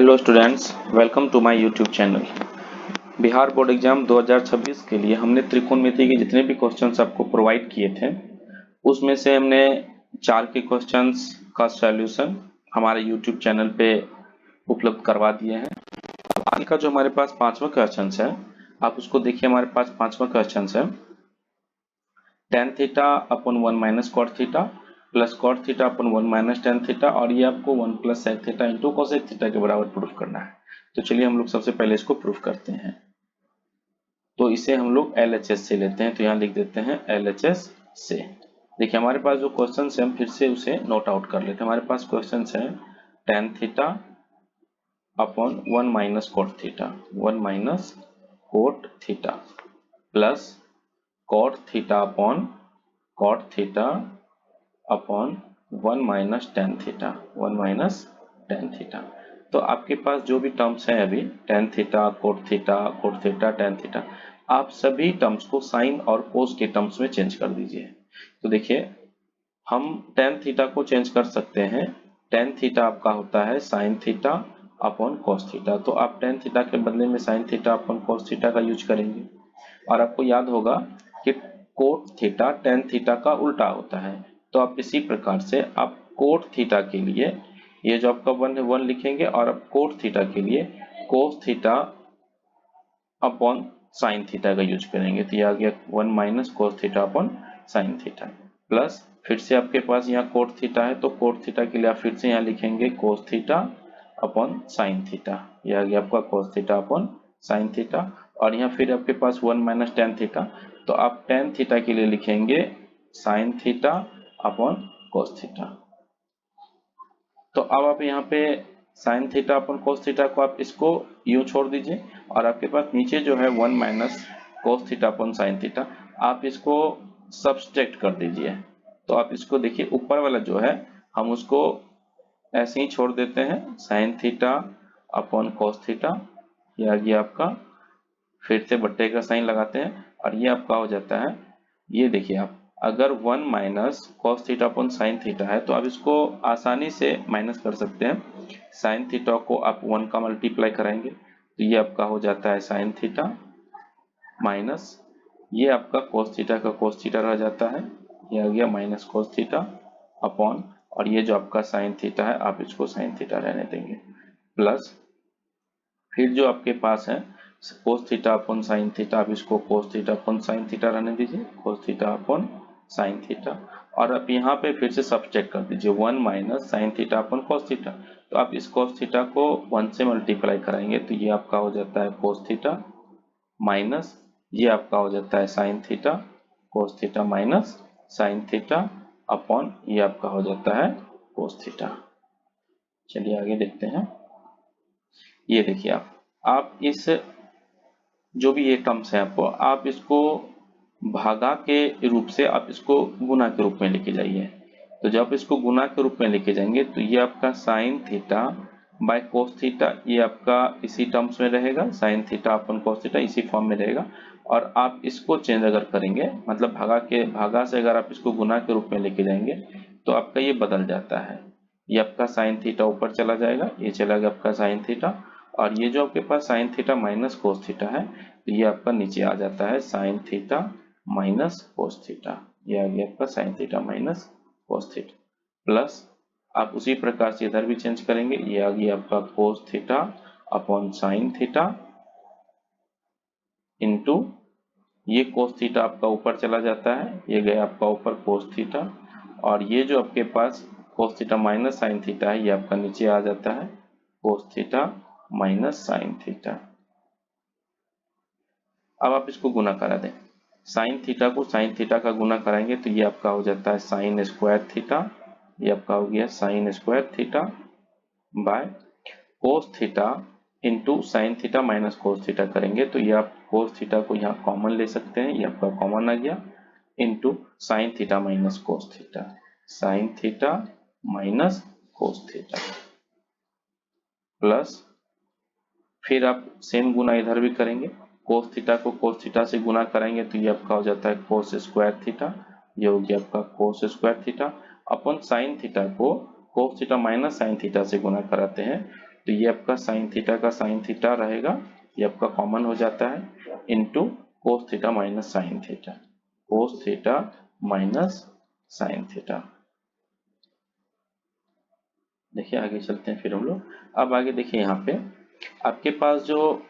Hello students, welcome to my YouTube channel. Bihar board exam 2026 के लिए हमने त्रिकोणमिति के जितने भी क्वेश्चंस आपको प्रोवाइड किए थे उसमें से हमने 4 के क्वेश्चंस का सॉल्यूशन हमारे यूट्यूब चैनल पे उपलब्ध करवा दिए हैं। आज का जो हमारे पास 5वां क्वेश्चन है, आप उसको देखिए। हमारे पास 5वां क्वेश्चन है tan theta upon 1 minus cot theta plus cot theta upon 1 minus tan theta, और ये आपको 1 plus sec theta into cosec theta के बराबर प्रूफ करना है। तो चलिए हम लोग सबसे पहले इसको प्रूफ करते हैं। तो इसे हम लोग LHS से लेते हैं, तो यहाँ लिख देते हैं LHS से। देखिए हमारे पास जो क्वेश्चन है हम फिर से उसे नोट आउट कर लेते हैं। हमारे पास क्वेश्चन है tan theta upon 1 minus cot theta, 1 minus cot theta plus cot theta upon cot theta upon 1 minus tan theta, 1 minus tan theta. तो आपके पास जो भी टर्म्स हैं अभी tan theta, cot theta, tan theta, आप सभी टर्म्स को साइन और कोस के टर्म्स में चेंज कर दीजिए। तो देखिए हम tan थीटा को चेंज कर सकते हैं। tan थीटा आपका होता है sine theta upon cos theta, तो आप tan थीटा के बदले में sine theta upon cos theta का यूज करेंगे। और आपको याद होगा कि कोट थीटा tan थीटा का उल्टा होता है, तो आप इसी प्रकार से आप कोट थीटा के लिए ये जो आपका 1 है 1 लिखेंगे, और आप कोट थीटा के लिए कोस थीटा अपॉन साइन थीटा का यूज करेंगे। तो ये आ गया 1 minus cos theta upon sine theta plus फिर से आपके पास यहाँ कोट थीटा है, तो कोट थीटा के लिए आप फिर से यहाँ लिखेंगे कोस थीटा अपॉन साइन थीटा। ये आ गया आपका cos theta upon sine theta, और यहाँ फिर आपके पास 1 माइनस tan थीटा, तो आप tan थीटा के लिए लिखेंगे sine theta upon cos theta. तो अब आप यहाँ पे sine theta upon cos theta को आप इसको यूं छोड़ दीजिए, और आपके पास नीचे जो है 1 minus cos theta upon sine theta, आप इसको सब्सट्रैक्ट कर दीजिए। तो आप इसको देखिए ऊपर वाला जो है हम उसको ऐसे ही छोड़ देते हैं, sine theta upon cos theta, ये आ गया आपका। फिर से बट्टे का साइन लगाते हैं और ये आपका हो जाता है, ये देखिए आप अगर 1 minus cos theta upon sine theta है तो आप इसको आसानी से माइनस कर सकते हैं। साइन थीटा को आप 1 का मल्टीप्लाई कराएंगे तो ये आपका हो जाता है साइन थीटा माइनस ये आपका कोस थीटा का कोस थीटा रह जाता है, ये आ गया माइनस कोस थीटा अपॉन, और ये जो आपका साइन थीटा है आप इसको साइन थीटा रहने देंगे, प्लस फिर जो आपके पास है cos theta upon sine theta, आप इसको कोस थीटा अपॉन साइन थीटा रहने दीजिए, कोस थीटा अपॉन साइन थीटा, और आप यहाँ पे फिर से सब्सट्रैक्ट कर दीजिए 1 minus sine theta upon cos theta. तो आप इस कोस थीटा को 1 से मल्टीप्लाई कराएंगे तो ये आपका हो जाता है कोस थीटा माइनस ये आपका हो जाता है sine theta, cos theta minus sine theta upon ये आपका हो जाता है कोस थीटा। चलिए आगे देखते हैं। ये देखिए आप इस जो भी ये टर्म्स है आपको, आप इसको भागा के रूप से आप इसको गुना के रूप में लेके जाइए। तो जब आप इसको गुना के रूप में लेके जाएंगे तो ये आपका sine theta by cos theta, ये आपका इसी टर्म्स में रहेगा, साइन थीटा अपन कोस थीटा इसी फॉर्म में रहेगा। और आप इसको चेंज अगर करेंगे, मतलब भागा से अगर आप इसको गुना के रूप में लेके जाएंगे तो आपका ये बदल जाता है, ये आपका साइन थीटा ऊपर चला जाएगा, ये चला गया आपका साइन थीटा, और ये जो आपके पास sine theta minus cos theta है तो ये आपका नीचे आ जाता है sine theta minus cos theta, ये आ गया आपका sine theta minus cos theta, plus आप उसी प्रकार से इधर भी चेंज करेंगे, ये आ गया आपका cos theta upon sine theta into ये कोस थीटा आपका ऊपर चला जाता है, ये गया आपका ऊपर कोस थीटा, और ये जो आपके पास cos theta minus sine theta है ये आपका नीचे आ जाता है cos theta minus sine theta. अब आप इसको गुना करा दें, साइन थीटा को साइन थीटा का गुना कराएंगे तो ये आपका हो जाता है साइन स्क्वायर थीटा, ये आपका हो गया sign square theta by cos theta into sine theta minus cos theta करेंगे तो ये आप कोस थीटा को यहाँ कॉमन ले सकते हैं, ये आपका कॉमन आ गया, into sine theta minus cos theta, sine theta minus cos theta, plus फिर आप सेम गुना इधर भी करेंगे, कोस थीटा को कोस थीटा से गुना कराएंगे तो ये आपका हो जाता है कोस स्क्वायर थीटा, ये हो गया आपका कोस स्क्वायर थीटा, अपन साइन थीटा को cos theta minus sine theta से गुना कराते हैं तो ये आपका साइन थीटा का साइन थीटा रहेगा, ये आपका कॉमन हो जाता है, into cos theta minus sine theta, cos theta minus sine theta. देखिए आगे चलते हैं फिर हम लोग। अब आगे देखिए यहाँ पे आपके पास जो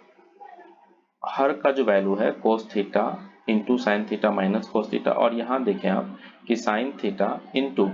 हर का जो वैल्यू है cos theta into sine theta minus cos theta, और यहाँ देखें आप कि sign theta into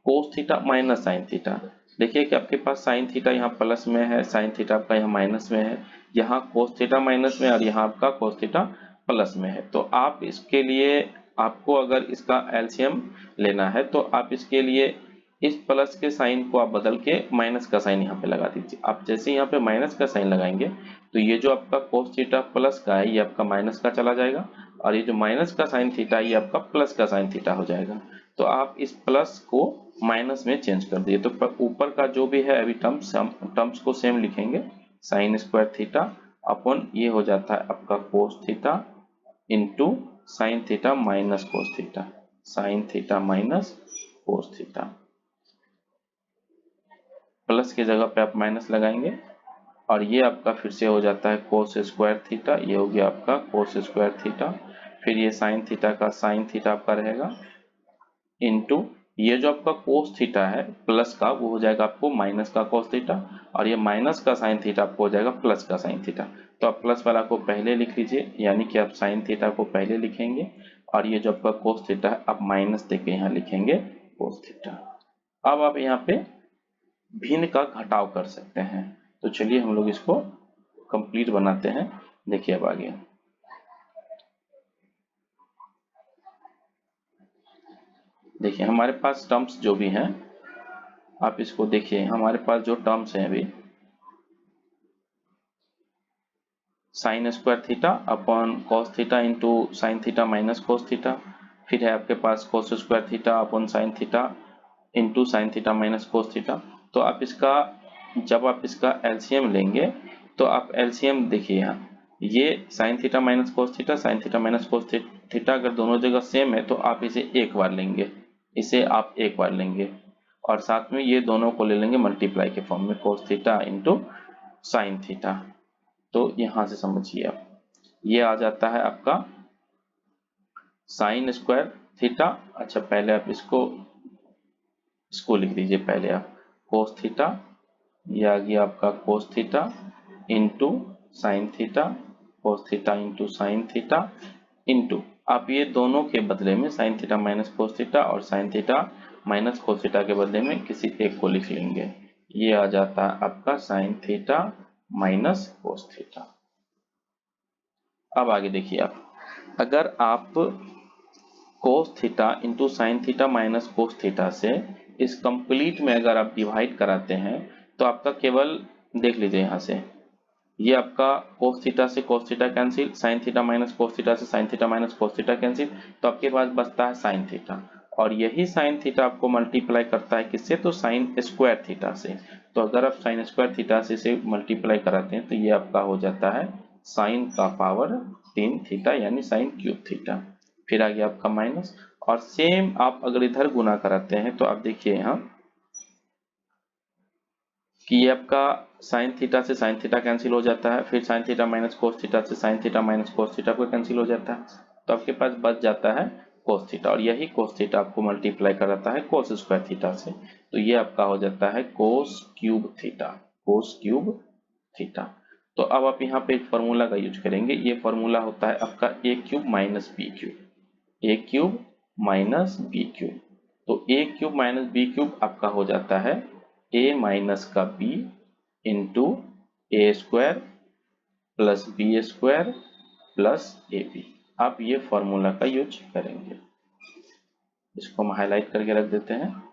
cos theta minus sine theta. देखिए कि आपके पास साइन थीटा यहाँ प्लस में है, साइन थीटा आपका यहाँ माइनस में है, यहाँ कोस थीटा माइनस में और यहाँ आपका कोस थीटा प्लस में है। तो आप इसके लिए आपको अगर इसका एलसीएम लेना है तो आप इसके लिए इस प्लस के साइन को आप बदल के माइनस का साइन यहाँ पे लगा दीजिए। आप जैसे यहाँ पे माइनस का साइन लगाएंगे तो ये जो आपका कोस थीटा प्लस का है ये आपका माइनस का चला जाएगा, और ये जो माइनस का साइन थीटा ये आपका प्लस का साइन थीटा हो जाएगा। तो आप इस प्लस को माइनस में चेंज कर दिए, तो ऊपर का जो भी है अभी टर्म्स को सेम लिखेंगे, साइन स्क्वायर थीटा अपॉन ये हो जाता है आपका cos theta into sine theta minus cos theta, sine theta minus cos theta. Plus की जगह पे आप माइनस लगाएंगे और ये आपका फिर से हो जाता है कोस स्क्वायर थीटा, ये हो गया आपका कोस स्क्वायर थीटा। फिर ये साइन थीटा का साइन थीटा आपका रहेगा इंटू ये जो आपका कोस थीटा है प्लस का वो हो जाएगा आपको माइनस का कोस थीटा, और ये माइनस का साइन थीटा आपको हो जाएगा प्लस का साइन थीटा। तो आप प्लस वाला को पहले लिख लीजिए, यानी कि आप साइन थीटा को पहले लिखेंगे और ये जो आपका कोस थीटा है आप माइनस देके यहाँ लिखेंगे कोस थीटा। अब आप यहाँ पे भिन्न का घटाव कर सकते हैं, तो चलिए हम लोग इसको कंप्लीट बनाते हैं। देखिए अब आगे देखिए हमारे पास टर्म्स जो भी हैं आप इसको देखिए, हमारे पास जो टर्म्स हैं अभी sine square theta upon cos theta into sine theta minus cos theta, फिर है आपके पास cos square theta upon sine theta into sine theta minus cos theta. तो आप इसका जब आप इसका एलसीएम लेंगे तो आप एलसीएम देखिए यहाँ ये sine theta minus cos theta, sine theta minus cos theta अगर दोनों जगह सेम है तो आप इसे एक बार लेंगे, इसे आप एक बार लेंगे, और साथ में ये दोनों को ले लेंगे मल्टीप्लाई के फॉर्म में कोस थीटा इंटू साइन थीटा। तो यहां से समझिए आप ये आ जाता है आपका साइन स्क्वायर थीटा। अच्छा पहले आप इसको लिख दीजिए, पहले आप कोस थीटा, ये आ गया आपका cos theta into sine theta, cos theta into sine theta into आप ये दोनों के बदले में sine theta minus cos theta और sine theta minus cos theta के बदले में किसी एक को लिख लेंगे, ये आ जाता है आपका sine theta minus cos theta. अब आगे देखिए आप अगर आप कोस theta into sine theta minus cos theta से इस कंप्लीट में अगर आप डिवाइड कराते हैं तो आपका केवल देख लीजिए यहाँ से ये आपका कोस थीटा से cos theta cancel, sine theta minus cos theta से sine theta minus cos theta cancel, तो आपके पास बचता है साइन थीटा, और यही साइन थीटा आपको मल्टीप्लाई करता है किससे, तो साइन स्क्वायर थीटा से। तो अगर आप साइन स्क्वायर थीटा से इसे मल्टीप्लाई कराते हैं तो ये आपका हो जाता है साइन का पावर 3 थीटा यानी साइन क्यूब थीटा। फिर आ गया आपका माइनस, और सेम आप अगर इधर गुना कराते हैं तो आप देखिए यहाँ कि ये आपका साइन थीटा से साइन थीटा कैंसिल हो जाता है, फिर sine theta minus cos theta से sine theta minus cos theta को कैंसिल हो जाता है, तो आपके पास बच जाता है कोस थीटा, और यही कोस थीटा आपको मल्टीप्लाई कराता है कोस स्क्वायर थीटा से, तो ये आपका हो जाता है cos cube theta, cos cube theta. तो अब आप यहाँ पे एक फॉर्मूला का यूज करेंगे, ये फॉर्मूला होता है आपका a cube minus b cube, a cube minus b cube. तो a cube minus b cube आपका हो जाता है ए माइनस का b into a square plus b square plus a b. आप ये फॉर्मूला का यूज करेंगे, इसको हम हाईलाइट करके रख देते हैं।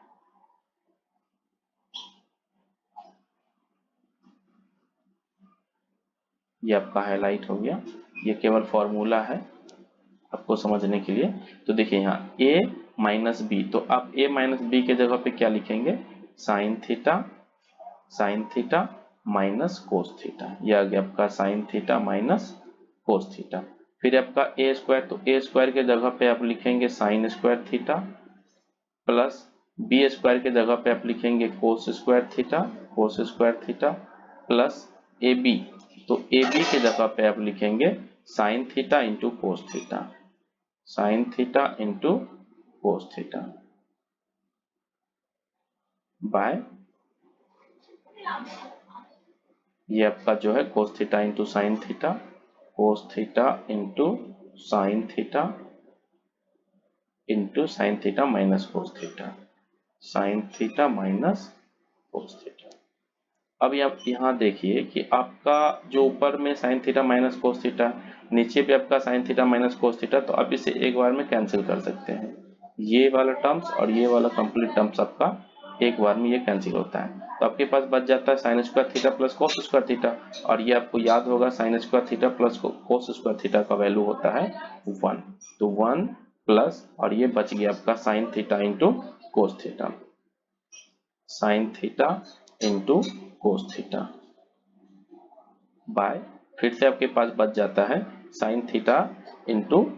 ये आपका हाईलाइट हो गया, ये केवल फॉर्मूला है आपको समझने के लिए। तो देखिए यहाँ a माइनस बी, तो आप a माइनस बी के जगह पे क्या लिखेंगे, sine theta minus cos theta, ये आ गया आपका sine theta minus cos theta. फिर आपका ए स्क्वायर, तो ए स्क्वायर के जगह पे आप लिखेंगे sine square theta plus b square के जगह पे आप लिखेंगे cos square theta, cos square theta plus a b, तो ए बी की जगह पे आप लिखेंगे sine theta into cos theta, sine theta into cos theta by ये आपका जो है cos theta into sine theta, cos theta into sine theta minus cos theta, sine theta minus cos theta. अब आप यहाँ देखिए कि आपका जो ऊपर में sine theta minus cos theta, नीचे भी आपका sine theta minus cos theta, तो आप इसे एक बार में कैंसिल कर सकते हैं। ये वाला टर्म्स और ये वाला कंप्लीट टर्म्स आपका एक बार में ये कैंसिल होता है, तो आपके पास बच जाता है sign square theta plus cos square theta, और ये आपको याद होगा sign square theta plus cos square theta का वैल्यू होता है 1, तो 1 प्लस और ये बच गया आपका sine theta into cos theta, sine theta into cos theta bye फिर से आपके पास बच जाता है sine theta into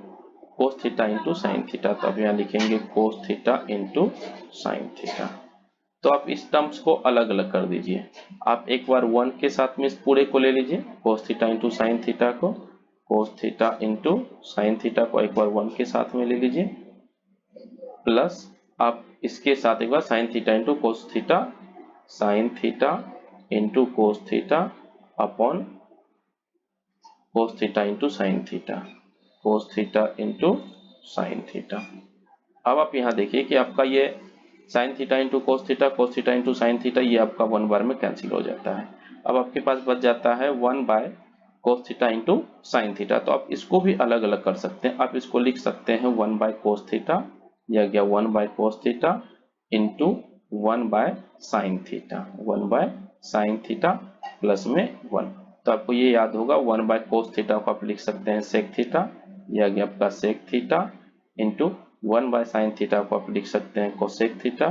cos theta into sine theta, तो अब यहाँ लिखेंगे कोस थीटा इंटू साइन थीटा। तो आप इस टर्म्स को अलग अलग कर दीजिए, आप एक बार 1 के साथ में इस पूरे को ले लीजिए, cos theta into sine theta को, cos theta into sine theta को एक बार 1 के साथ में ले लीजिए, प्लस आप इसके साथ एक बार sine theta into cos theta, sine theta into cos theta upon cos theta into sine theta, cos theta into sine theta. अब आप यहाँ देखिए कि आपका ये sine theta into cos theta into sine theta, ये आपका 1 बार में कैंसिल हो जाता है। अब आपके पास बच जाता है 1 by cos theta into sine theta, तो आप इसको भी अलग अलग कर सकते हैं। आप इसको लिख सकते हैं 1 बाय कोस थीटा, यह गया 1 by cos theta into 1 by sine theta, 1 by sine theta plus में 1, तो आपको ये याद होगा 1 बाय कोस थीटा को आप लिख सकते हैं सेक थीटा, यह गया आपका sec theta into 1 by sine theta को आप लिख सकते हैं कोसेक थीटा,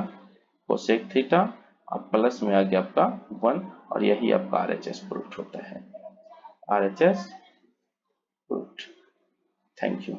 कोसेक थीटा, अब प्लस में आ गया आपका 1, और यही आपका आरएचएस प्रूफ होता है, आरएचएस प्रूफ। Thank you.